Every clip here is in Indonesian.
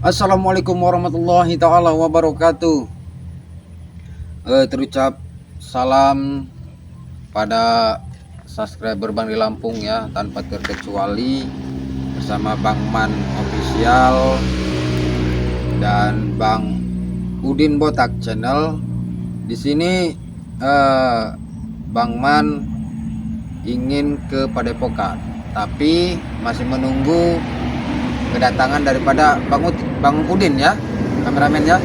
Assalamualaikum warahmatullahi ta'ala wabarakatuh. Terucap salam pada subscriber Bang di Lampung ya, tanpa terkecuali, bersama Bang Man Official dan Bang Udin Botak Channel. Di sini Bang Man ingin ke Padepokan, tapi masih menunggu kedatangan daripada Bang Udin ya, kameramen ya.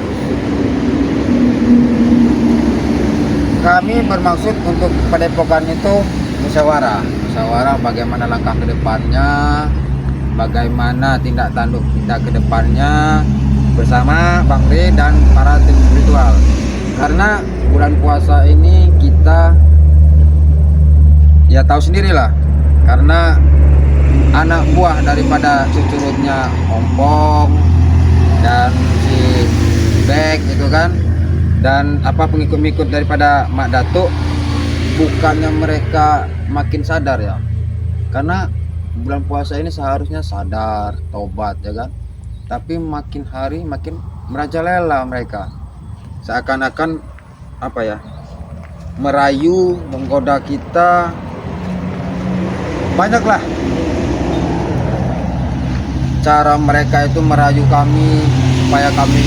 Kami bermaksud untuk Padepokan itu musyawarah bagaimana langkah ke depannya, bagaimana tindak tanduk kita ke depannya bersama Bang Re dan para tim spiritual. Karena bulan puasa ini kita ya tahu sendirilah, karena anak buah daripada cucurutnya Ompong dan si Bek itu kan, dan pengikut-pengikut daripada Mak Datuk, bukannya mereka makin sadar ya, karena bulan puasa ini seharusnya sadar, tobat ya kan, tapi makin hari makin merajalela mereka, seakan-akan merayu, menggoda kita. Banyaklah cara mereka itu merayu kami supaya kami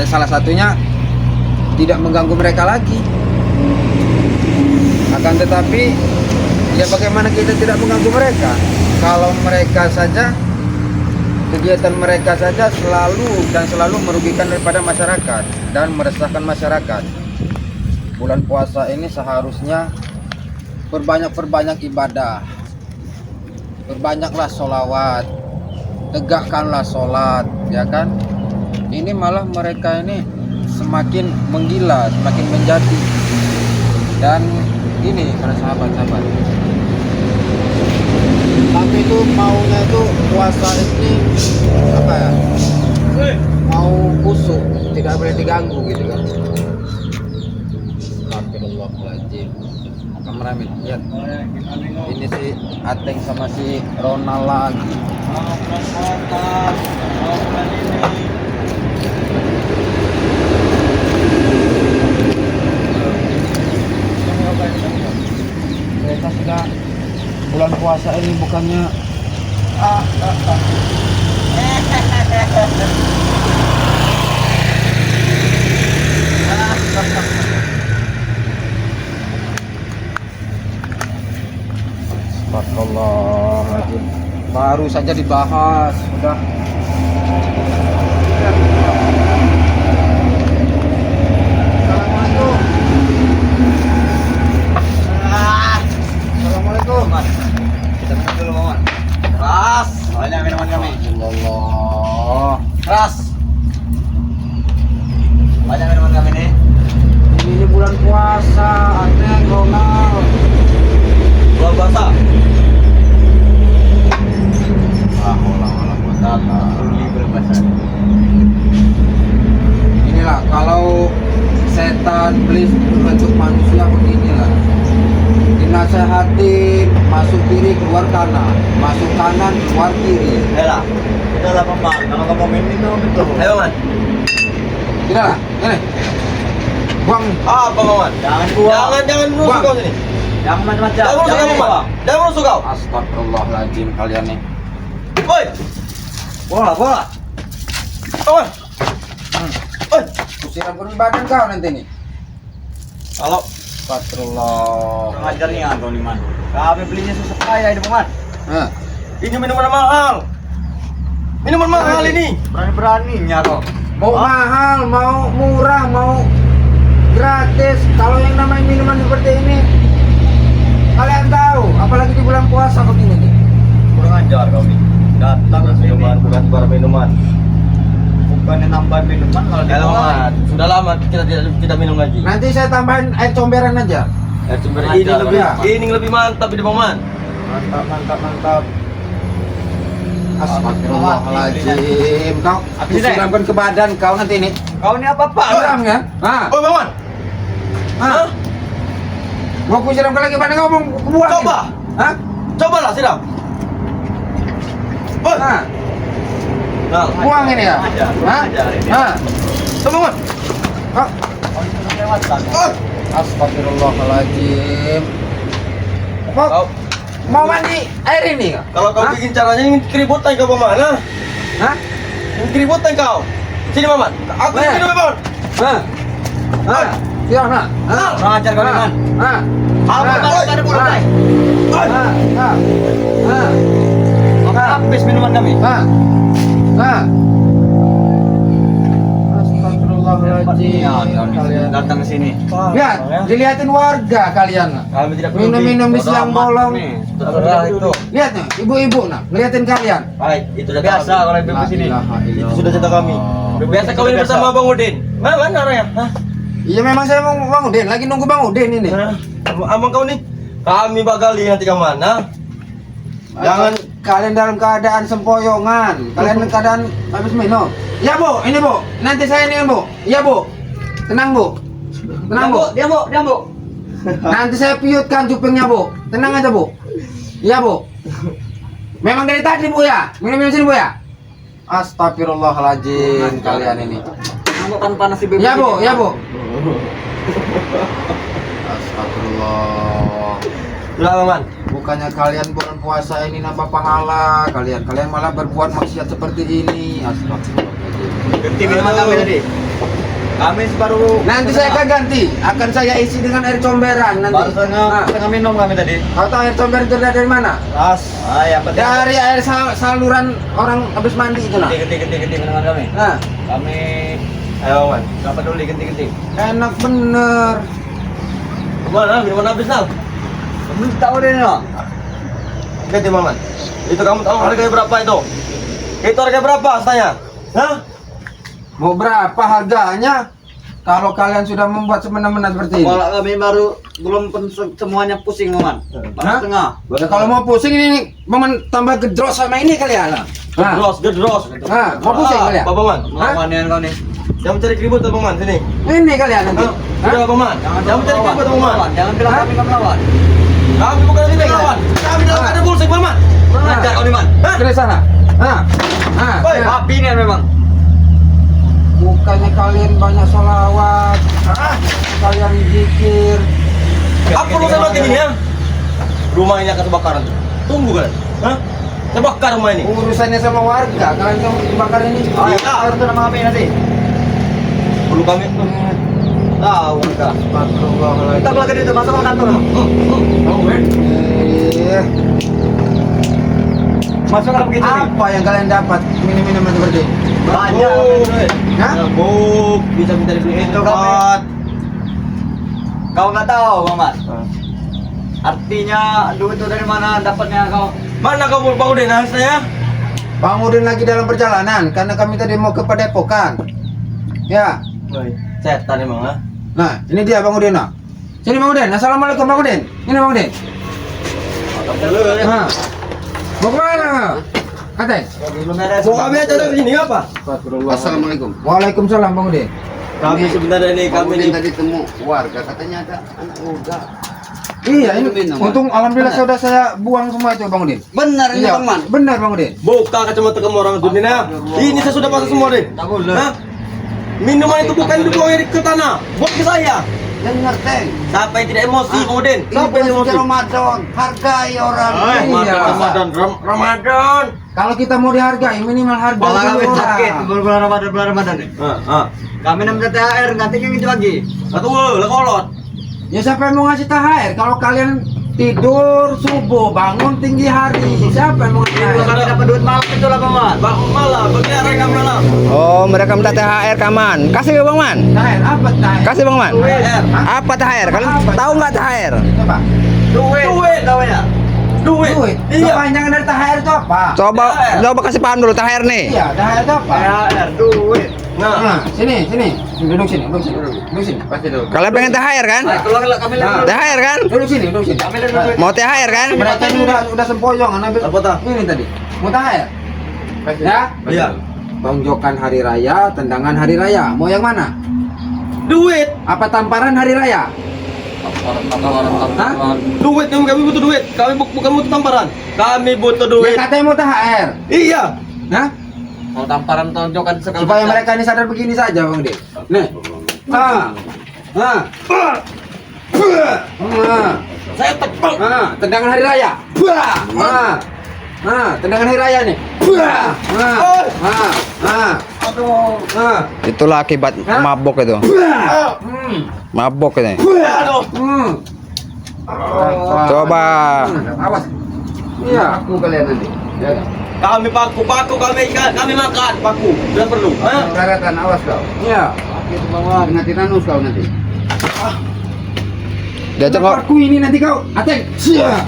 salah satunya tidak mengganggu mereka lagi. Akan tetapi ya bagaimana kita tidak mengganggu mereka kalau mereka saja, kegiatan mereka saja selalu merugikan daripada masyarakat dan meresahkan masyarakat. Bulan puasa ini seharusnya perbanyak ibadah, perbanyaklah sholawat, tegakkanlah sholat ya kan. Ini malah mereka ini semakin menggila, semakin menjadi. Dan ini para sahabat-sahabat, kami itu maunya itu puasa ini mau khusyuk, tidak boleh diganggu gitu kan. Astagfirullahaladzim. Kameramen lihat, ini si Ateng sama si Ronald lagi. Mereka sudah bulan puasa ini bukannya Astagfirullahaladzim, baru saja dibahas sudah. Assalamualaikum. Kita minum dulu, Maman. Keras, banyak minuman kami. Allah. Keras. Banyak minuman kami nih. Ini bulan puasa, Ateng, Ronald. Bulan puasa. Inilah kalau setan iblis berbentuk manusia beginilah. Dinasehatin, masuk kiri keluar kanan, masuk kanan keluar kiri. Elah, udah lah Bang, kalau kamu main itu betul. Ayo Man. Tidak lah, ini. Buang. Apa Man? Jangan menusuk kau sini. Jangan macam-macam. Jangan menusuk kau. Astagfirullahaladzim kalian nih. Woi. Bola. Oi. Kusiram kurun badan kau nanti nih. Kalau Astagfirullah. Ngajar nih kau nih Man. Kami belinya susu kaya ini Man. Ini minuman mahal. Minuman mahal ini. Berani-beraninya kok. Mau mahal, mau murah, mau gratis. Kalau yang namanya minuman seperti ini, kalian tahu, apalagi di bulan puasa begini nih. Kurang ajar kau nih. Datang ke minuman, bukan sebar minuman. Bukannya nambah minuman kalau di bawah. Sudah lama kita tidak minum lagi. Nanti saya tambahin air comberan aja. Air comberan ini lebih mantap di Bang. Mantap. Astagfirullahaladzim. Kau aku siramkan ke badan kau nanti ini. Kau ini apa? Siram ya? Oh Bang. Mau aku siramkan lagi badan kau, mau buang. Coba. Cobalah siram. Buang ini ya? Hah? Hah? Teman. Oh. Astagfirullahaladzim. Kok mau mandi air ini? Kalau kau Hah? bikin caranya ingin keributan kau Paman. Hah? Ingin keributan kau. Sini Paman. Aku Eh. minum Paman. Hah? Hah? Ya, nah. Hah? Kurang ajar kau Paman. Hah? Apa kau ada pulang? Hah? Hah? Hah? Habis minuman kami. Hah? Hah? Astagfirullahaladzim. Kalian datang ke sini. lihat, dilihatin warga kalian. Kami tidak peduli. Minum-minum di siang bolong. Terserah itu. Lihat nih, ibu-ibu nah, ngeliatin kalian. Baik, itu sudah biasa kalau ibu di sini. Itu sudah cerita kami. Biasa kau ini Biasa. bersama Bang Udin. Mana orangnya? Hah? Iya memang saya mau Bang Udin, lagi nunggu Bang Udin ini. Abang kau nih. Kami bakal lihat nanti ke mana. Jangan Kalian dalam keadaan sempoyongan, kalian dalam keadaan habis minum. Ya Bu, ini Bu, nanti saya ini Bu. Iya Bu, tenang Bu, tenang Bu. diam Bu. Nanti saya piutkan cupingnya Bu, tenang aja Bu. Iya Bu. Memang dari tadi Bu ya, minum sini Bu ya. Astagfirullahaladzim kalian ini. Kan panas ibu. Iya Bu, iya Bu. Astagfirullah. Sudah Paman. Bukannya kalian bulan puasa ini nambah pahala, kalian malah berbuat maksiat seperti ini. Astagfirullahaladzim. Ganti minuman kami tadi. Kami baru Nanti saya akan ganti, akan saya isi dengan air comberan nanti. baru setengah minum kami tadi. Kau tahu air comberan itu dari mana? Ras. Yang penting. Dari air saluran orang habis mandi itu nah. Ganti minuman kami. Nah, Kami ayo Man, enggak peduli ganti. enak bener. Kemana? Minuman habis Nal. Belum tahu deh no. Ganti Maman. Itu kamu tahu harganya berapa itu? Itu harga berapa tanya? Hah? Mau berapa harganya? Kalau kalian sudah membuat semena-mena seperti ini. Kalau kami baru belum semuanya pusing, Maman. Hah? Tengah. Ya, kalau mau pusing ini, Maman tambah gedros sama ini kali ya. Nah. Gedros. Nah, mau pusing kali ya? Apa Paman? Mamanian kau nih. Jangan mencari keributan Paman sini. Ini kali ya nanti. Hah? Udah Paman. Jangan mencari keributan Paman. Jangan bilang Hah? kami kamu lawan. Kami bukan ini lawan. Kami dalam keadaan bullshit Paman. Kurang ajar kau nih, Man. Hah? Ke sana. Nah. Nah. Woi, nah. Api nih memang. Bukannya kalian banyak sholawat, kalian zikir. Apa lu sama ini ya? Rumah ini akan kebakaran. Tunggu kalian. Hah? Terbakar rumah ini. Urusannya sama warga, kalian yang dibakar ini. Harus nama api nanti. Perlu kami. Tahu kita. Astagfirullahaladzim. Kita belakang itu masuk ke kantor. Eh, Masuk kalau begitu nih. apa yang kalian dapat minum-minum seperti ini? Banyak. Hah? Buk, bisa minta dibeliin Itu tempat. Kau nggak tahu, Maman. Artinya duit itu dari mana dapatnya kau? Mana kamu Bang Udin saya? Bang Udin lagi dalam perjalanan karena kami tadi mau ke Padepokan. Ya. Woi, setan emang ah. Nah, ini dia Bang Udin. Nah. Sini Bang Udin. Assalamualaikum Bang Udin. Ini Bang Udin. Nah. Mau kemana? Katanya. Belum beres. Mau kami acara di sini apa? Assalamualaikum. Waalaikumsalam Bang Udin. Kami sebenarnya ini Bang kami Udin ini tadi temu warga katanya ada anak muda. Iya, ini Minum, untung alhamdulillah sudah saya buang semua itu Bang Udin. Benar ini Iya, Bang Man. benar Bang Udin. buka kacamata kamu orang dunia. Ini saya sudah pasang semua deh. Tak boleh. Hah? Minuman itu bukan dibuang ke tanah, buat ke saya. Dengar Teng. Siapa yang tidak emosi, Bang Udin? Ini Siapa yang bulan suci emosi? Ramadan. Hargai orang. Iya. Ramadan. Kalau kita mau dihargai minimal harga Malah kami dulu sakit orang. bulan Ramadan nih. Kami minta THR ganti yang itu lagi. Satu lah kolot. Ya siapa yang mau ngasih THR? Kalau kalian tidur subuh bangun tinggi hari, siapa yang mau ngasih Kalau kami THR? dapat duit malam itu lah, Maman. Bang malah, bagi mereka malam. Oh, mereka minta THR Kaman. Kasih ke Bang Man. THR apa THR? Kasih Bang Man. THR. Apa THR? Kalian Apa? tahu nggak THR? Coba. Duit namanya. Duit. Duit. Iya. Kepanjangan dari THR itu apa? Coba THR. coba kasih paham dulu THR nih. Iya, THR itu apa? THR duit. Nah, sini. Duduk sini. Pasti duduk. Kalian pengen THR kan? Nah, keluar kami lihat dulu. THR kan? Duduk sini. Kami lihat dulu. Mau THR kan? Mereka ini udah sempoyongan ambil Apa tah? ini tadi. Mau THR? Ya? Iya. Tonjokan hari raya, tendangan hari raya. Mau yang mana? Duit. Apa tamparan hari raya? Hah? Duit kami butuh duit. Kami bukan butuh tamparan. Kami butuh duit. Ya katanya mau THR. Iya. Hah? Mau tamparan tonjokan segala Supaya macam. mereka ini sadar begini saja, Bang Dik. Nih. Saya tepuk. Tendangan hari raya. Tendangan hari raya nih. Aduh. Itulah akibat mabok itu. Mabok ini. Aduh. Coba. Awas. Iya. Aku kalian nanti. Ya. Kami paku kami makan paku. Tidak perlu. Karatan awas kau. Iya. Nanti nanus kau nanti. Diajak kok, Aku ini nanti kau. Ateng. Sia.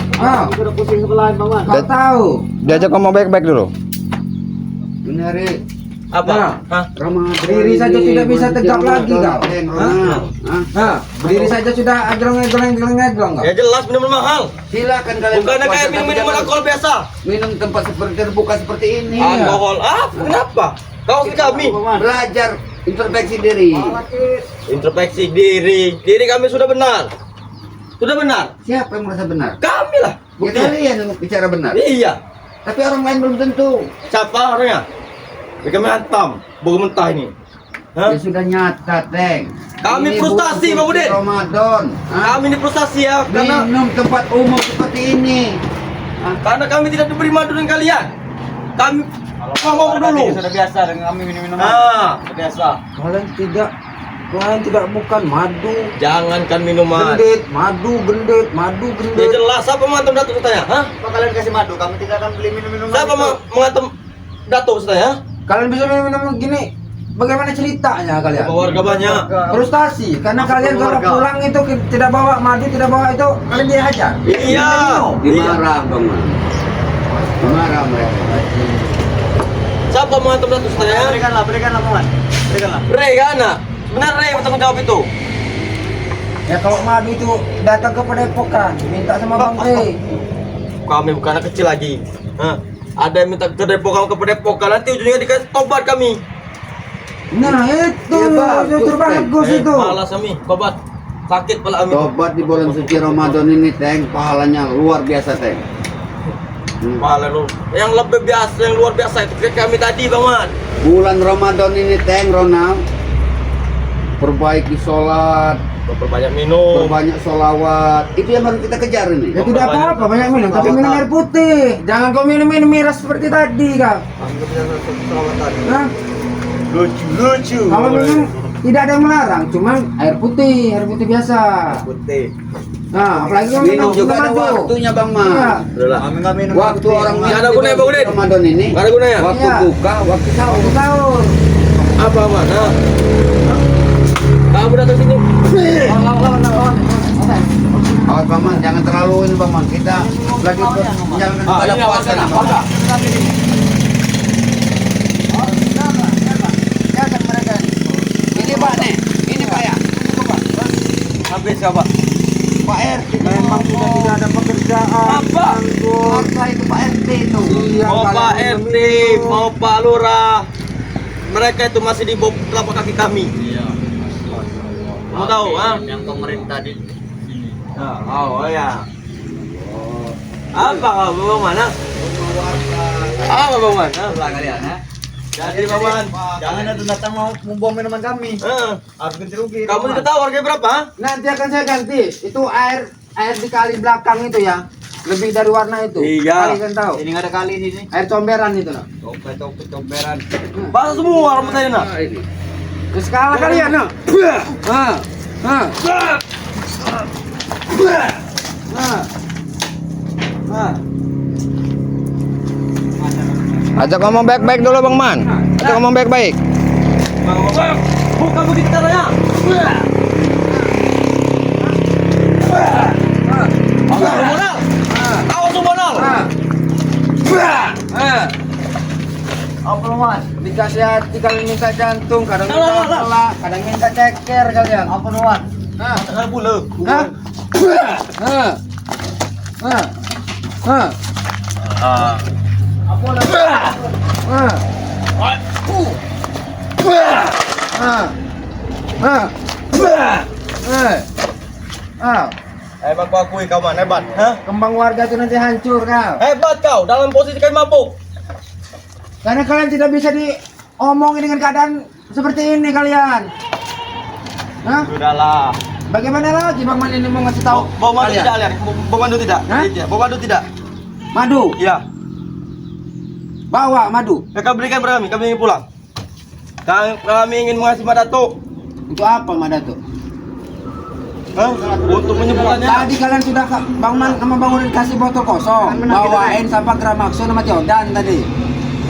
Sudah pusing sebelah Bang Man. Kau tahu. diajak ngomong baik-baik dulu. Ini hari Apa? Hah? Ramadan. Berdiri saja tidak bisa tegak lagi kau. Hah? Berdiri saja sudah aglong-aglong kau. Ya jelas minuman mahal. Silakan kalian. Bukannya berpuasa, kayak tapi minum-minuman jangan alkohol biasa. Minum tempat seperti terbuka seperti ini. Alkohol. Kenapa? Kau ke kami. Belajar introspeksi diri. Introspeksi diri. Diri kami sudah benar. Sudah benar. Siapa yang merasa benar? Kami lah. Ya Buktinya. kalian yang bicara benar. Iya. Tapi orang lain belum tentu. Siapa orangnya? Ya, kami hantam. Bogo mentah ini. Hah? Ya sudah nyata, Teng. Kami Ini frustasi, bukan Bang Udin. Ramadan. Kami ini frustasi ya. Minum tempat umum seperti ini. Karena kami tidak diberi madu dengan kalian. Kami ngomong dulu. Sudah biasa dengan kami minum-minum. Sudah biasa. Kalian tidak bukan madu. Jangankan minuman. Gendit, madu, Ya gendit. jelas, siapa mengantum datuk saya? Hah? Apa kalian kasih madu? Kami tidak akan beli minum-minum. Siapa mengantum datuk saya? Kalian bisa minum gini. Bagaimana ceritanya kalian? Warga banyak. Frustasi karena kalian kalau keluarga. pulang itu tidak bawa madu, tidak bawa itu, kalian dihajar. Iya. Iya. Dimarah, Bang. Dimarah mereka. Siapa mengantum datuk saya? Berikanlah, Bang. Berikanlah. Rey kan? Benar Rey bertanggung jawab itu. Ya kalau madu itu datang ke Padepokan, minta sama Bang Rey. Kami bukan anak kecil lagi. Hah? Ada yang minta ke Depokan nanti ujungnya dikasih tobat kami. Nah itu Ya, bagus, justru bagus itu. Malas kami, tobat. Sakit pala kami. Tobat di bulan suci Ramadan ini, Teng, pahalanya luar biasa, Teng. Malah lu. Yang lebih biasa, yang luar biasa itu kayak kami tadi, Bang Man. Bulan Ramadan ini, Teng, Ronald, perbaiki sholat, Perbanyak minum. perbanyak sholawat. Itu yang harus kita kejar ini. Ya tidak apa-apa banyak minum, tapi minum air putih. Jangan kau minum miras seperti tadi kau. Nah, Lucu. kalau minum tidak ada yang melarang, cuman air putih biasa. Putih. Nah, apalagi kalau Minum juga ada madu. waktunya, Bang Ma. Iya. Udah lah. Kami nggak minum. Waktu orang Nggak ada minum di gunanya, Bang bulan Udin. Ramadan ini, Nggak ada gunanya. waktu Iya. buka, waktu sahur. Satu tahun. Apa Man? Hah? Kamu datang sini. Awas, Bang Man, jangan terlalu ini, Bang Man. Kita lagi menjalankan ibadah ini puasa nih, Bang Man. Ini Pak nih, ini Pak ya. Habis apa? Pak RT Memang sudah tidak ada pekerjaan. Apa? Apa itu Pak RT itu? Iya, Mau Pak kalian RT, minum. mau Pak Lurah. Mereka itu masih di bawah telapak kaki kami. Iya. Mau tahu, ah? Yang pemerintah di sini. Oh ya. Apa kau Bang Mana? Apa Bang Man? Sebelah kalian ya. Jadi Bang Man. Jangan datang mau membuang minuman kami. Harus ganti rugi. Kamu tidak tahu harganya berapa? Ha? Nanti akan saya ganti. Itu air di kali belakang itu ya. Lebih dari warna itu. Iya. Kalian tahu. Ini nggak ada kali di sini. Air comberan itu nah. Topet comberan. Basah semua rambut saya nak. Terus kalah kalian nah. Ajak ngomong baik-baik dulu Bang Man. Ajak ngomong baik-baik. Bukan begitu caranya. Sumonal. Tahu Sumonal. Apa lu mas? Dikasih hati kalian minta jantung, kadang minta Lah. kepala, kadang minta ceker kalian. Apa nuan? Ada bulu. Hah? Hebat kau akui kau Man, hebat. Hah? Kembang warga itu nanti hancur kau. Hebat kau dalam posisi kau mabuk. Karena kalian tidak bisa diomongin dengan keadaan seperti ini kalian. Hah? Sudahlah. Bagaimana lagi Bang Man ini mau ngasih tahu Bawa madu kalian? tidak, Lian? Bawa madu tidak? Hah? Iya, bawa madu tidak? Madu, Iya. bawa madu. Ya, kau berikan pada kami ingin pulang. Kami ingin mengasih Madato. Untuk apa Madato? Hah? Untuk menyembuhkannya. Tadi kalian sudah Bang Man sama Bang Udin kasih botol kosong, bawain sampai Gramaxo sama Jordan tadi.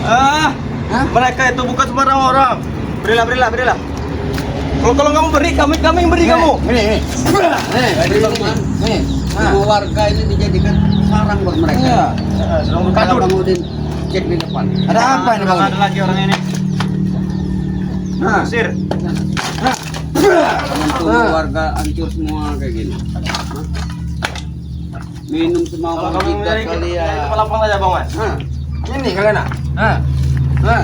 Ah, Hah? mereka itu bukan sembarang orang. Berilah. Kalau kamu beri, kami yang beri kamu. Ini. Nih. Semua warga ini dijadikan sarang buat mereka. Iya. Sedang Kalau berkadut. Bang Udin cek di depan. Ada apa ini Bang Ada Udin? lagi orang ini. Nah. Sir. Teman warga hancur semua kayak gini. Hah? Minum semua Kalau uang kamu kita mencari kalian. lapang saja, Bang Mas. Nah. Ini kalian nak. Nah. Nah.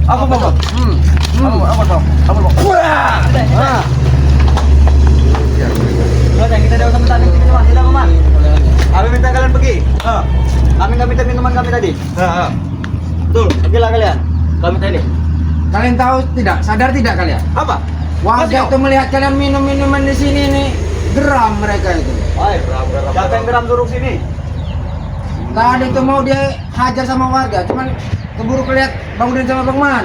Apa, Bang? Apa, Bang? Nah. Udah, kita tidak usah minta minuman, tidak Maman. Kami minta kalian pergi. Kami nggak minta minuman kami tadi. Betul. Pergilah kalian. Kami minta ini. Kalian tahu tidak? Sadar tidak kalian? Apa? Warga itu melihat kalian minum minuman di sini nih, geram mereka itu. Siapa yang geram suruh sini? Tadi itu mau dia hajar sama warga, cuman keburu kelihat Bang Udin sama Bang Man.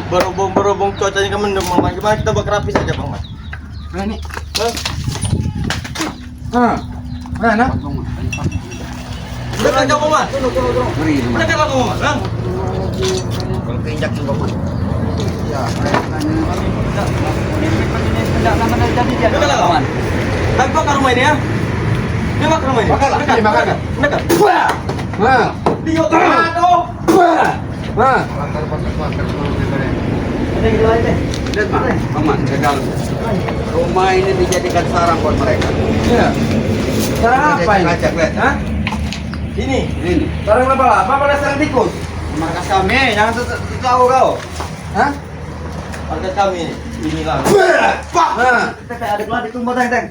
Berhubung cuacanya mendung, Bang Mas. Gimana kita berkerapi saja, Bang Mas? Nah ini. Mana? Dekat kau, Bang Mas. Beri teman. Dekat kau, Bang Mas. Kalau keinjak juga Bang. Ya, Tidak akan terjadi dia. Dekat kau, Bang. Tapi bakar rumah ini ya. Dia bakar rumah ini. Bakar lah. Dekat. Ini bakar. Dekat. Nah. Dia aduh. Nah. Ada gitu aja deh. Lihat Bang Man, gagal. Rumah ini dijadikan sarang buat mereka. Iya. Sarang apa ini? Ajak lihat. Hah? Ini. Ini. Sarang apa pada sarang tikus? Markas kami, jangan tahu kau. Hah? Markas kami. Inilah. Nah. Ada kelas di tumpah teng.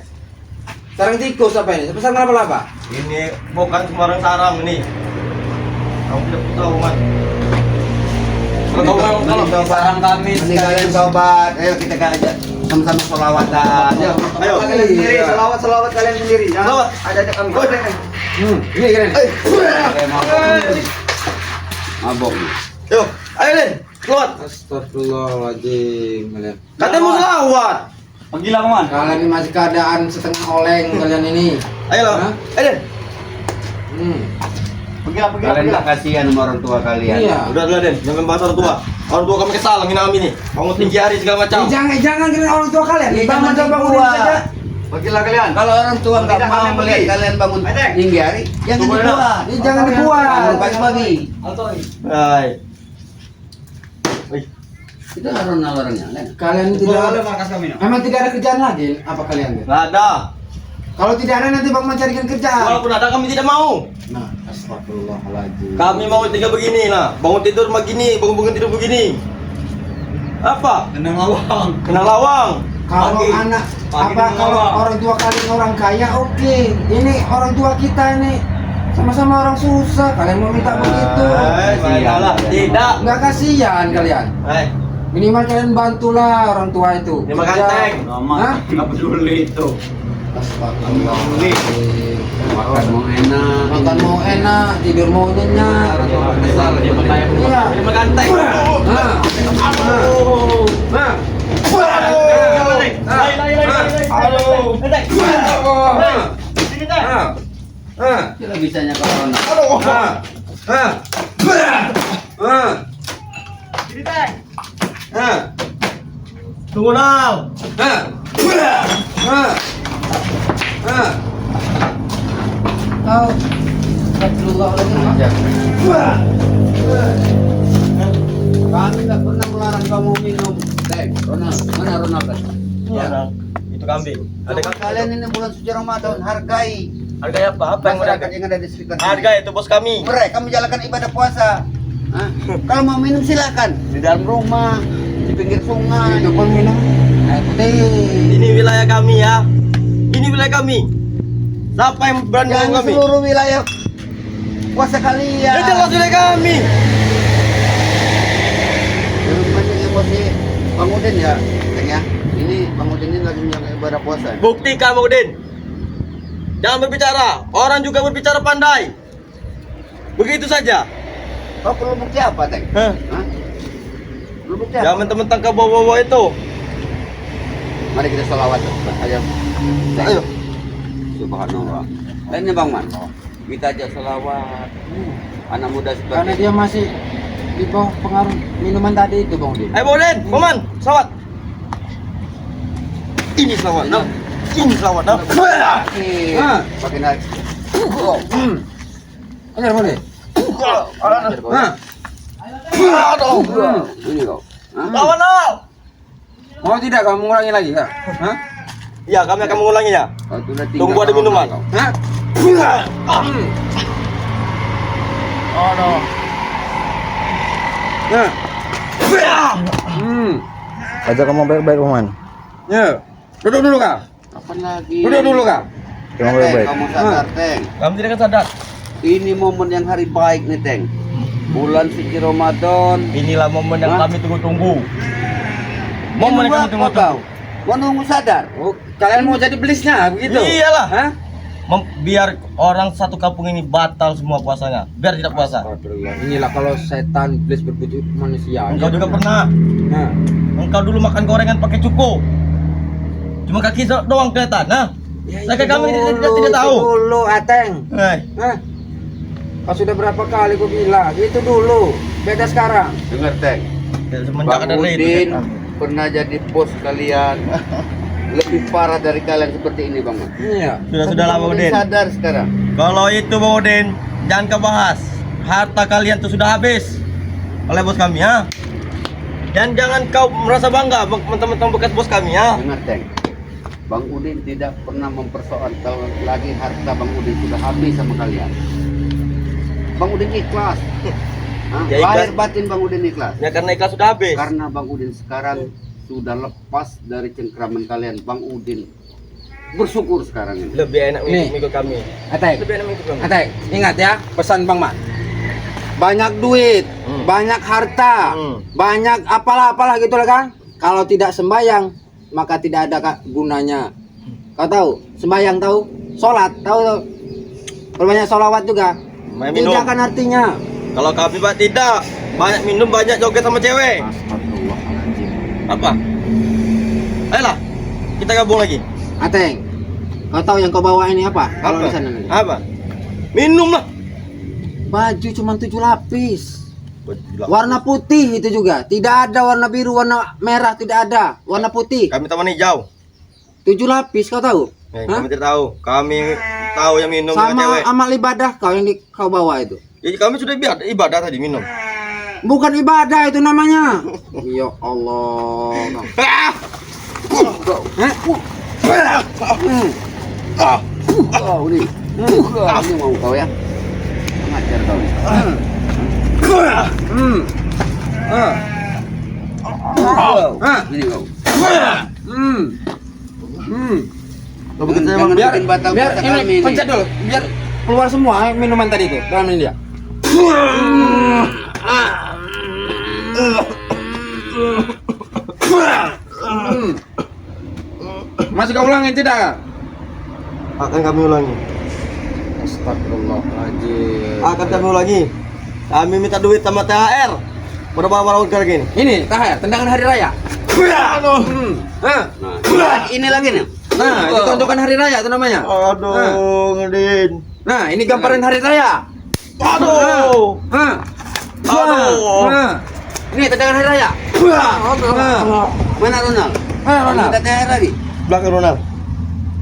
Sarang tikus apa ini? Sarang apa? Ini bukan sembarang sarang ini. Kamu tidak tahu, Mas. Kalau Sarang kami. Ini kalian sobat, ayo kita ajak sama-sama sholawatan. Ayo. Ayo. Kalian sendiri, selawat kalian sendiri. Jangan Selawat. ajak kami. Ini keren. Mabok. Yuk, ayo Len, keluar. Astagfirullahaladzim kalian. Katanya mau selawat. Pergilah Maman. Kalian ini masih keadaan setengah oleng kalian ini. Ayo lah. Hah? Ayo Len. Kalian tak kasihan sama orang tua kalian. Iya. Udah Den, jangan bahas orang tua. Orang tua kami kesal, ngina kami nih. Bangun tinggi hari segala macam. Jangan kalian orang tua kalian. Iya, Bangun jangan coba tinggi Udin tua. saja. Pergilah kalian. Kalau orang tua nggak Tidak, mau kalian melihat pergi. kalian bangun Ayo, Dek. tinggi hari, jangan Tunggu dibuat. Ini jangan dibuat. Pagi-pagi. Hai. Itu laron-laronnya. Kalian Tidak tidak ada markas kami. memang tidak ada kerjaan lagi apa kalian? Nggak ada. Kalau tidak ada nanti Bang mencarikan kerjaan. Walaupun ada kami tidak mau. Nah, astagfirullahaladzim. Kami mau tinggal begini nah. Bangun tidur begini, bangun tidur begini. Apa? Tenang lawang. Kena lawang. Kalau Pagi. anak Pagi apa dengan kalau lawang. orang tua kalian orang kaya oke. Ini orang tua kita ini sama-sama orang susah. Kalian mau minta begitu? Salah. Tidak. Nggak kasihan kalian. Minimal kalian bantulah orang tua itu. Lima Kerja. ganteng. Hah? Enggak peduli itu. Astagfirullahaladzim. Makan mau enak. Makan mau enak, tidur mau nyenyak. Iya. Lima ganteng. Nah. Nah. Kira bisanya corona. Tunggu now. Kami nggak pernah melarang kamu minum teh. Ronald, mana Ronald? Itu kambing. Ada Ada kalian ini bulan suci Ramadan, hargai harga apa? Apa yang mereka? masyarakat yang ada di sekitar sini. Harga itu bos kami. Mereka menjalankan ibadah puasa. Hah? Kalau mau minum silakan di dalam rumah, di pinggir sungai. Itu pun minum air putih. Ini wilayah kami ya. Ini wilayah kami. Siapa yang berani Jangan ngomong kami? seluruh wilayah puasa kalian. Ya jelas wilayah kami. kalau si Bang Udin ya, Teng ya. Ini Bang Udin ini lagi menjaga ibadah puasa. Bukti kamu, Udin. Jangan berbicara. Orang juga berbicara pandai. Begitu saja. Kau perlu bukti apa, Teng? Hah? Hah? Perlu bukti apa? Jangan mentang-mentang kau bawa-bawa itu. Mari kita sholawat. Ayo. Teng. Ayo. Subhanallah. Dan ini Bang Man. Kita aja sholawat. Anak muda Karena seperti dia masih di bawah pengaruh minuman tadi itu, Bang Udin. Ayo, Udin. Paman, selamat. Ini selamat. Nah. Ini selamat. Nah. Ah. Pakai naik. Ajar, Bang Udin. Ah. Aduh. Ini kau. Hah? Lawan, Al. Mau tidak kamu mengulangi lagi, Kak? Hah? Ya, kami akan mengulanginya. Kau sudah tiga Tunggu ada tahun minuman. kau. Hah? Aduh. Nah. Ajak ngomong baik-baik Bang Man. Ya. Duduk dulu, Kak. Apa lagi? Duduk dulu, Kak. Ngomong Teng, baik-baik. kamu sadar, Teng. Kami tidak akan sadar. Ini momen yang hari baik nih, Teng. Bulan suci Ramadan. Inilah momen yang Hah? kami tunggu-tunggu. Momen yang kami Apa tunggu-tunggu. kau? Mau nunggu sadar? Oh, kalian mau jadi belisnya begitu? Iyalah. Hah? Biar orang satu kampung ini batal semua puasanya. Biar tidak puasa. Astagfirullah. Inilah kalau setan iblis berwujud manusia. Engkau juga pernah. Nah. Engkau dulu makan gorengan pakai cuko. Cuma kaki doang kelihatan. Nah, saya kami tidak tahu. Itu dulu, Ateng. Hei, Hah? Kau sudah berapa kali gua bilang? Itu dulu. Beda sekarang. Dengar, Teng. ya, semenjak Bang ada Udin itu. pernah jadi bos kalian. Lebih parah dari kalian seperti ini, Bang. Iya. Sudah lama, Bang Udin. sadar sekarang. Kalau itu Bang Udin, jangan kau bahas. Harta kalian tuh sudah habis oleh bos kami, ya. Dan jangan kau merasa bangga mentang-mentang bekas bos kami, ya. Dengar, Teng. Bang Udin tidak pernah mempersoalkan lagi harta Bang Udin sudah habis sama kalian. Bang Udin ikhlas. Hah? Ya, ikhlas. Lahir batin Bang Udin ikhlas. Ya karena ikhlas sudah habis. Karena Bang Udin sekarang sudah lepas dari cengkraman kalian. Bang Udin bersyukur sekarang ini. Lebih enak Nih. mengikut kami. Ateng. Lebih enak mengikut kami. Ateng, ingat ya pesan Bang Man. Banyak duit, banyak harta, banyak apalah-apalah gitu lah kan. Kalau tidak sembayang, maka tidak ada gunanya. Kau tahu? Sembayang tahu? Sholat tahu tuh? Kalau banyak sholawat juga, Main minum. tidak kan artinya. Kalau kami Pak tidak, banyak minum, banyak joget sama cewek. Astagfirullahaladzim. Apa? Ayolah, kita gabung lagi. Ateng, kau tahu yang kau bawa ini apa? Kalau di sana nih. Apa? Minum lah. Baju cuma 7 lapis. Warna putih itu juga. Tidak ada warna biru, warna merah tidak ada. Warna putih. Kami taman hijau. 7 lapis kau tahu? Hah? Kami tidak tahu. Kami tahu yang minum sama Sama cewek. amal ibadah kau yang kau bawa itu. Ya, kami sudah ibadah tadi minum. Bukan ibadah itu namanya. Ya Allah. Ah! Hah? Oh, ini. Ini mau kau ya. Ngajar kau. Ini kau. Kau bikin saya Jangan Biar, bikin batal biar puasa ini kami ini. pencet dulu. Biar keluar semua minuman tadi itu dalam ini dia. Masih kau ulangin tidak? akan kami ulangi. Astagfirullahaladzim. Akan kami ulangi. Kami minta duit sama THR. Berapa orang gini? Ini THR, tendangan hari raya. Hah? Nah, ini lagi nih. Nah, itu tontokan hari raya itu namanya. Aduh, Ngedin. Nah, ini gambaran hari raya. Aduh. Hah? Aduh. Hah? Ini tendangan hari raya. Mana Ronald? Ronald. Minta THR lagi. Belakang Ronald.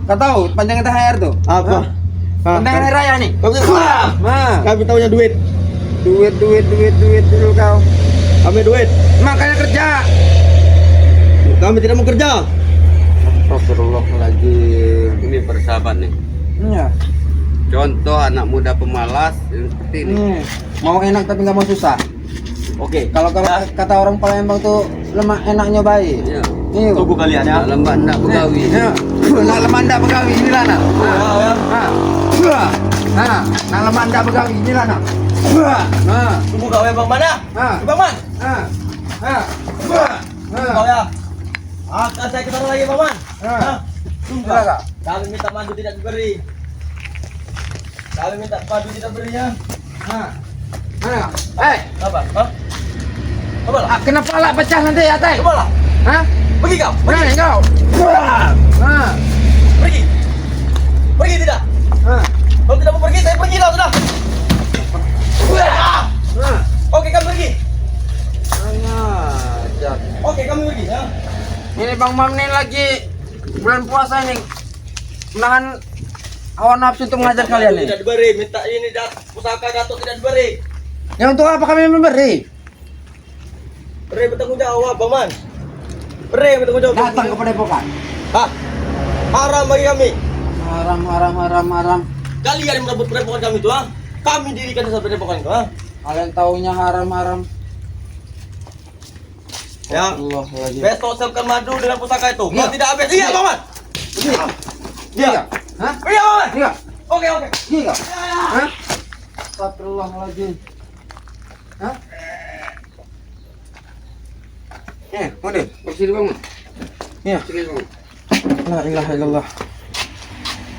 Kau tahu panjangan THR tuh? Apa? Tendangan hari raya nih. Kami Nah, kami tahunya duit. duit dulu kau. Kami duit. Makanya kerja. Kami tidak mau kerja. Astagfirullahaladzim. Ini persahabat nih. Iya. Contoh anak muda pemalas yang seperti ini. Nih, mau enak tapi nggak mau susah. Oke. Kalau kata orang Palembang tuh lemah enak nyobain. Iya. Iya. Tunggu kalian ya. Lembah ndak begawi. Iya. Nak lemah ndak begawi inilah nak. Nah, nak lemah ndak begawi inilah nak. Nah, Tunggu kau yang bang mana? nah, Bang Man. nah. Kau ya. Akan saya ketemu lagi Bang Man. Sumpah. Silakan. Kami minta madu tidak diberi. Kami minta madu tidak berinya. Mana? Apa? Hah? Apa lah? Kenapa lah pecah nanti ya, Teh? Apa lah? Hah? Pergi kau. Mana kau? Pergi. Pergi tidak? Kalau tidak mau pergi, saya pergi lah sudah. Oke, kami pergi. Oke, kami pergi ya. Ini Bang Mam nih lagi bulan puasa ini. Menahan hawa nafsu untuk mengajar kalian nih. Tidak diberi, minta ini pusaka Datuk tidak diberi. Ya untuk apa kami memberi? Beri bertanggung jawab, Bang Man. Beri bertanggung jawab. Datang kepada Padepokan. Hah? Haram bagi kami. Haram. Kalian yang merebut padepokan kami itu, ha? Kami dirikan desa padepokan itu, ha? Kalian taunya haram. Ya. Astagfirullahaladzim. Besok siapkan madu dengan pusaka itu. Iya. Kalau tidak habis, iya, Bang Man. Iya. Hah? Iya, Bang Man. Iya. Oke. Iya. Hah? Astagfirullahaladzim. Hah? Udah, bersih Bang. Iya. La ilaha illallah.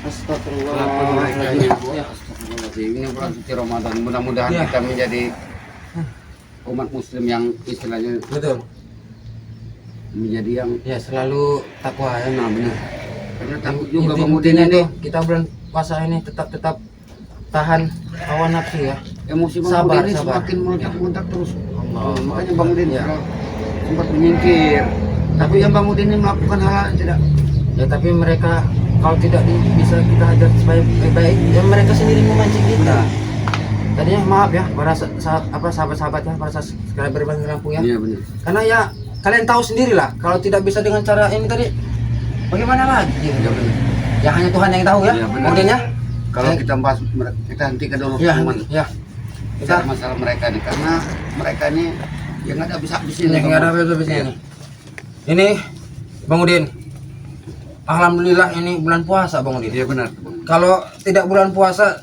Astagfirullahaladzim. Ya. Ini bulan suci Ramadan. Mudah-mudahan Ya. kita menjadi umat muslim yang istilahnya Betul. menjadi yang Ya selalu takwa ya. nah benar. Karena takut juga Bang Intinya Udin tuh ini kita bulan puasa ini tetap tahan hawa nafsu ya. emosi Bang Sabar, Udin ini sabar. semakin meledak-meledak terus. Allah. Makanya Bang Udin Ya. sempat menyingkir. Tapi yang Bang Udin ini melakukan hal yang tidak. Ya tapi mereka kalau tidak bisa kita ajar supaya baik-baik, ya mereka sendiri memancing kita. Tadinya maaf ya para sahabat-sahabat ya, para subscriber Bang Lampung ya. Iya benar. Karena ya kalian tahu sendiri lah, kalau tidak bisa dengan cara ini tadi, bagaimana lagi? Iya benar. Ya hanya Tuhan yang tahu ya. Iya, benar. Kemudian ya. Kalau kita bahas kita hentikan dulu Ya, teman. ya. Kita masalah mereka nih karena mereka ini yang nggak ada habis-habisnya. Ini nggak ada habis-habisnya ini. Ini Bang Udin. Alhamdulillah ini bulan puasa Bang Udin. Iya benar. Kalau tidak bulan puasa,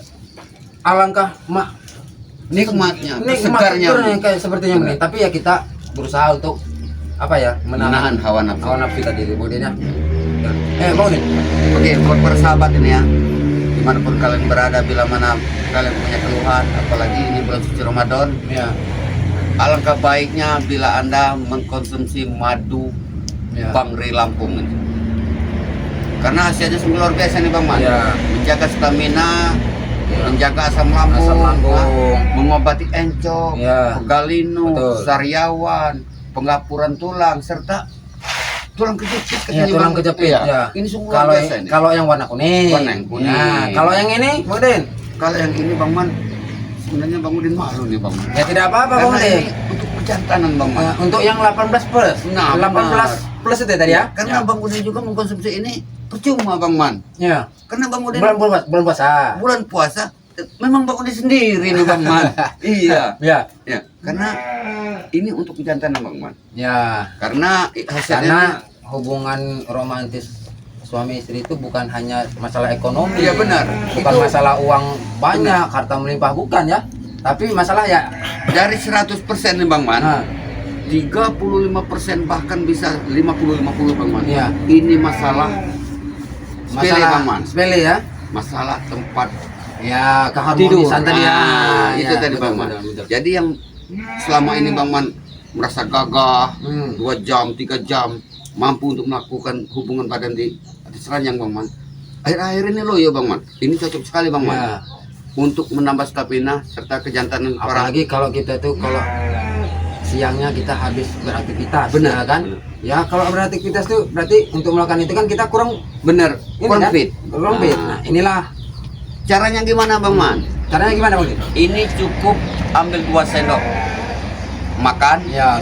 alangkah Nikmatnya, segarnya segarnya. kayak sepertinya ini. Tapi ya kita berusaha untuk apa ya Menahan hawa nafsu. hawa nafsu tadi Bang Udin ya. Bang Udin. Oke, buat para sahabat ini ya, dimanapun kalian berada, bila mana kalian punya keluhan, apalagi ini bulan suci Ramadan, Ya. alangkah baiknya bila Anda mengkonsumsi madu Ya. Bangri Lampung ini. Karena hasilnya sungguh luar biasa nih Bang Man. Ya. Menjaga stamina, Ya. menjaga asam lambung, Asam lambung. mengobati encok, Ya. pegalinu, Betul. sariawan, penggapuran tulang, serta tulang kejepit. Ya, katanya, tulang Bang. kejepit Iya. ya. Ini sungguh luar Kalau biasa ini. kalau yang warna kuning. Warna yang kuning. Nah, kalau yang ini Bang Udin. Kalau yang ini Bang Man, sebenarnya Bang Udin malu nih Bang Man. Ya tidak apa-apa Bang Karena Udin. ini untuk kejantanan Bang Man. Untuk yang 18 plus. Nah, 18 plus itu tadi ya. Karena Bang Udin juga mengkonsumsi ini percuma Bang Man. Ya. Karena Bang Udin Bulan puasa. bulan puasa memang Bang Udin sendiri nih Bang Man. Iya. Ya. Ya, karena ini untuk kejantanan Bang Man. Ya. Karena Karena hasilnya hubungan romantis suami istri itu bukan hanya masalah ekonomi. Iya, benar. Bukan Itu- masalah uang banyak, harta melimpah bukan ya. Tapi masalah ya. dari 100% nih Bang Man. Nah, 35% bahkan bisa 50-50 Bang Man. Iya. Ini masalah sepele Bang Man. sepele ya. Masalah tempat Ya, keharmonisan tadi ya. Nah, itu Ya, tadi betul, Bang Man. betul, betul. Jadi yang selama ini Bang Man merasa gagah 2 jam, 3 jam mampu untuk melakukan hubungan badan di atas ranjang Bang Man. Akhir-akhir ini loh ya Bang Man. Ini cocok sekali Bang Man. Ya. Untuk menambah stamina serta kejantanan para Apalagi kalau kita tuh kalau siangnya kita habis beraktivitas, Benar, ya kan? benar. Ya kalau beraktivitas tuh berarti untuk melakukan itu kan kita kurang bener ini kurang kan? fit. Kurang fit. Nah, inilah Caranya gimana Bang Man? caranya gimana Bang? Ini cukup ambil 2 sendok makan. Ya,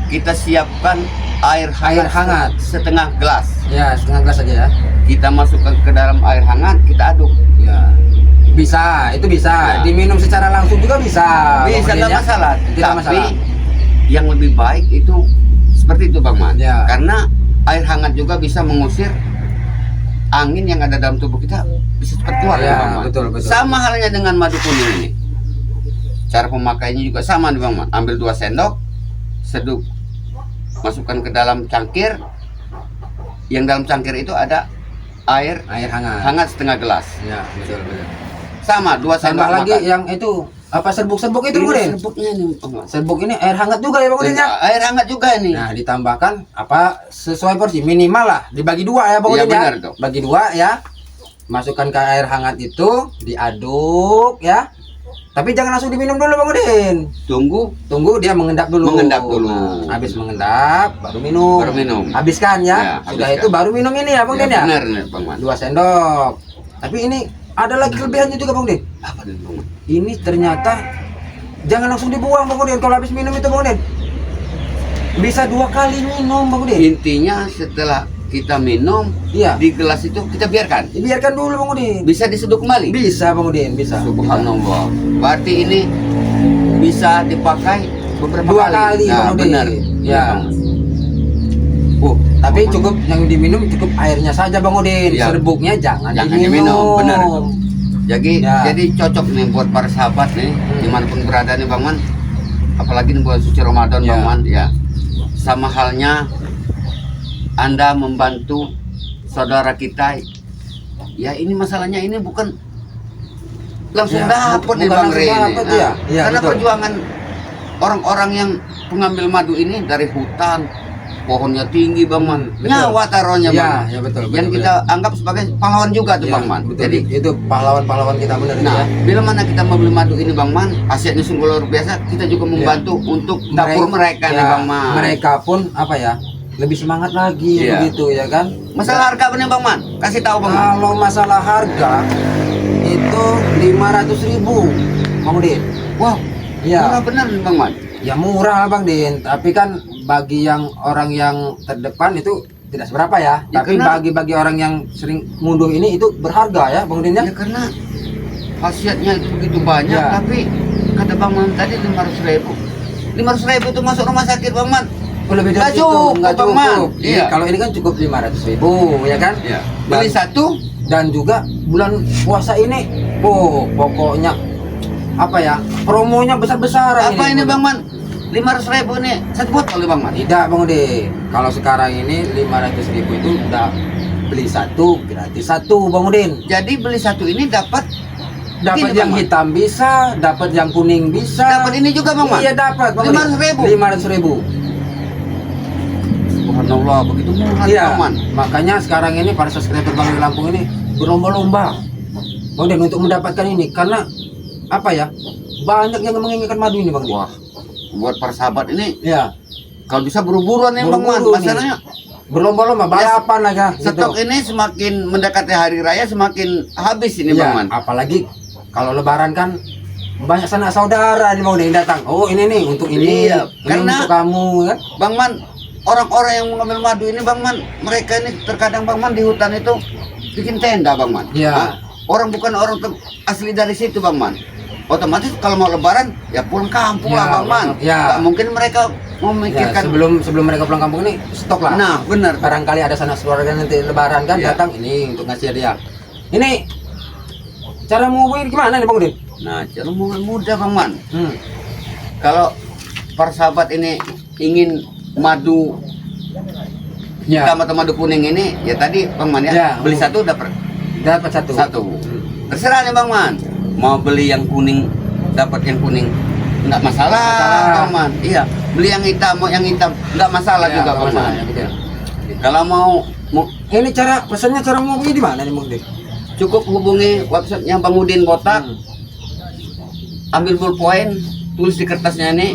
Kita siapkan air hangat. setengah gelas. ya setengah gelas aja ya. Kita masukkan ke dalam air hangat, kita aduk. Ya. Bisa, itu bisa. Ya. Diminum secara langsung juga bisa. Bisa Bang Udin, nggak ya. masalah. Tidak Tapi masalah. yang lebih baik itu seperti itu Bang Man. Ya. Karena air hangat juga bisa mengusir angin yang ada dalam tubuh kita, bisa cepat keluar Ya, ya, Bang Man. betul, betul. Sama halnya dengan madu kuning ini. Cara pemakaiannya juga sama nih Bang Man. Ambil 2 sendok, Seduh, masukkan ke dalam cangkir. Yang dalam cangkir itu ada air hangat setengah gelas. Ya, betul. Sama 2 sendok Tambah lagi makan. yang itu apa serbuk-serbuk itu Bang Udin? Serbuknya nih, Bang Man. Serbuk ini air hangat juga ya Bang Udin ya? Air hangat juga ini. Nah, ditambahkan apa sesuai porsi minimal lah, dibagi 2 ya Bang Iya, Udin ya. benar tuh. Bagi 2 ya. Masukkan ke air hangat itu, diaduk ya. Tapi jangan langsung diminum dulu Bang Udin. Tunggu dia mengendap dulu. Nah, habis mengendap baru minum. Habiskan ya. Ya, Sudah habiskan. itu baru minum ini ya Bang Udin ya. Benar nih, Bang Man. 2 sendok. Tapi ini ada lagi kelebihannya juga Bang Udin. Apa nih, Bang Man? Ini ternyata jangan langsung dibuang Bang Udin kalau habis minum itu Bang Udin. Bisa 2 kali minum Bang Udin. Intinya setelah kita minum, Iya. di gelas itu kita biarkan. Dibiarkan dulu Bang Udin. Bisa diseduh kembali. Bisa Bang Udin, bisa. Subhanallah. Berarti ini bisa dipakai beberapa 2 kali Nah, Bang Udin. benar. Ya. Tapi cukup yang diminum cukup airnya saja Bang Udin. Iya. Serbuknya jangan Jangan diminum. diminum, benar itu. Ya. Jadi cocok nih buat para sahabat nih, dimanapun berada nih Bang Man. Apalagi nih bulan suci Ramadan Ya. Bang Man, ya. Sama halnya Anda membantu saudara kita. Ya ini masalahnya ini bukan langsung Ya, dapat nih bukan Bang langsung Rey ini. dapat, ya. Ya, Karena betul. perjuangan orang-orang yang pengambil madu ini dari hutan, pohonnya tinggi Bang Man, Betul. nyawa taruhnya Ya, Bang Man. ya, betul, Yang betul, kita anggap sebagai pahlawan juga tuh Ya, Bang Man. betul. Jadi itu pahlawan-pahlawan kita benar nah, ya. bila mana kita membeli madu ini Bang Man, hasilnya sungguh luar biasa. Kita juga membantu untuk dapur mereka nih ya, Bang Man. Mereka pun apa ya? Lebih semangat lagi Iya. begitu ya kan? Masalah harga bener Bang Man, kasih tahu Bang Man. Kalau masalah harga itu 500.000 Bang Udin. Wow, Ya. murah bener nih Bang Man. Ya murah Bang Din, tapi kan bagi yang orang yang terdepan itu tidak seberapa ya. Ya, Tapi karena- bagi orang yang sering ngunduh ini itu berharga ya Bang Din ya. Ya karena khasiatnya itu begitu banyak, Ya. tapi kata Bang Man tadi 500.000. 500.000 itu masuk rumah sakit Bang Man. Oh, lebih Nggak dari itu, cukup, nggak Bang Man. cukup. Iya. Kalau ini kan cukup 500.000 ya kan? Ya. Beli satu, Dan juga bulan puasa ini, pokoknya apa ya? Promonya besar-besaran apa ini Bang Man? 500.000 ini satu botol nih Bang Man. Tidak Bang Udin. Kalau sekarang ini 500.000 itu udah beli satu gratis satu Bang Udin. Jadi beli satu ini dapat Dapat Gini, yang Bang Man. hitam bisa, dapat yang kuning bisa. Dapat ini juga Bang Man. Iya dapat Bang 500.000. 500.000. Subhanallah, begitu murah Iya. Bang Man. Makanya sekarang ini para subscriber Bang di Lampung ini berlomba-lomba Bang Udin untuk mendapatkan ini karena apa ya? Banyak yang menginginkan madu ini Bang Udin. Wah, buat para sahabat ini Ya, kalau bisa buru-buruan nih Bang Man. Buru-buru nih. Masalahnya berlomba-lomba balapan lah ya. stok ini semakin mendekati hari raya semakin habis ini Iya, Bang Man. apalagi kalau lebaran kan banyak sanak saudara nih mau datang. Oh ini nih untuk ini, Iya, ini karena- untuk kamu kan. Bang Man, orang-orang yang mengambil madu ini Bang Man, mereka ini terkadang Bang Man di hutan itu bikin tenda Bang Man. Iya. Hah? Orang bukan orang asli dari situ Bang Man. Otomatis kalau mau lebaran ya pulang kampung Ya, lah Bang Man. ya. Nggak mungkin mereka Ya, memikirkan. sebelum mereka pulang kampung ini stok lah. Nah, benar. Barangkali ada sanak saudara nanti lebaran kan Iya. datang ini untuk ngasih dia. Ini cara menghubungi gimana nih Bang Udin? Nah, cara mudah Bang Man. Hmm. Kalau para sahabat ini ingin madu Ya, hitam atau madu kuning ini, ya tadi Bang Man ya, Ya. beli satu dapat dapat satu. satu. Terserah nih Bang Man. Mau beli yang kuning dapat yang kuning nggak masalah, Masalah. Bang Man. Iya, beli yang hitam mau yang hitam nggak masalah Ya, juga nggak Bang masalah, Man. ya, betul. Kalau mau Ini cara pesannya cara menghubungi di mana nih Bang Udin? cukup hubungi websitenya Bang Udin Botak. Ambil pulpen, tulis di kertasnya ini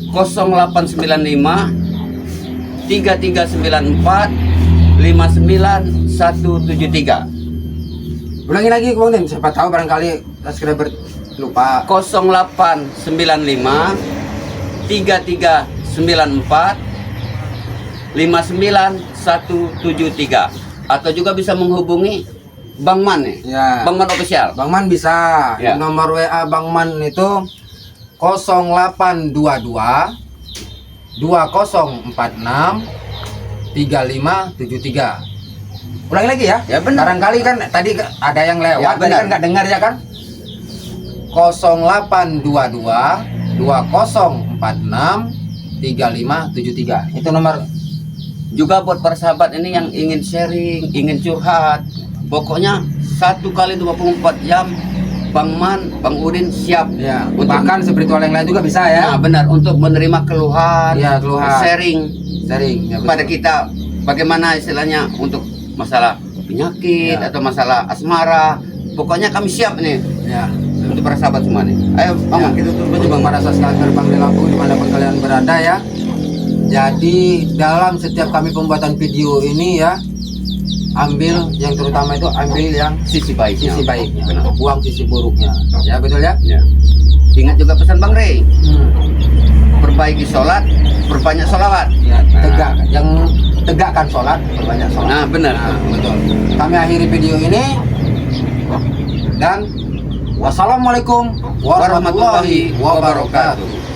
0895 3394 59173. Ulangi lagi Bang Udin, siapa tahu barangkali subscriber lupa. 0895 3394 59173 atau juga bisa menghubungi Bang Man nih. Ya. Bang Man official. Bang Man bisa. Ya. Nomor WA Bang Man itu 0822 2046 3573. Ulangi lagi ya. Ya, benar. Barangkali kan tadi ada yang lewat, Ya, tadi benar. kan nggak dengar ya kan. 0822 2046 3573. Itu nomor. Juga buat para sahabat ini yang ingin sharing, ingin curhat, pokoknya 1 kali 24 jam Bang Man, Bang Udin siap Ya, untuk bahkan spiritual yang lain juga bisa ya. Nah, benar, untuk menerima keluhan, Ya, keluhan. sharing Ya, pada betul. kita bagaimana istilahnya untuk masalah penyakit Ya. atau masalah asmara. Pokoknya kami siap nih Ya. untuk para sahabat semua nih. Ayo Bang Man, kita tutup Untuk para subscriber Bang di Lampung dimanapun kalian berada ya. Jadi dalam setiap kami pembuatan video ini ya, ambil yang terutama itu ambil yang sisi baiknya. sisi baiknya, Benar. buang sisi buruknya. Ya betul ya. Ya. Ingat juga pesan Bang Rey, Hmm. perbaiki sholat, perbanyak sholawat. Ya, tegakkan sholat, perbanyak sholat. Nah benar. Nah, betul. Kami akhiri video ini dan wassalamualaikum warahmatullahi wabarakatuh.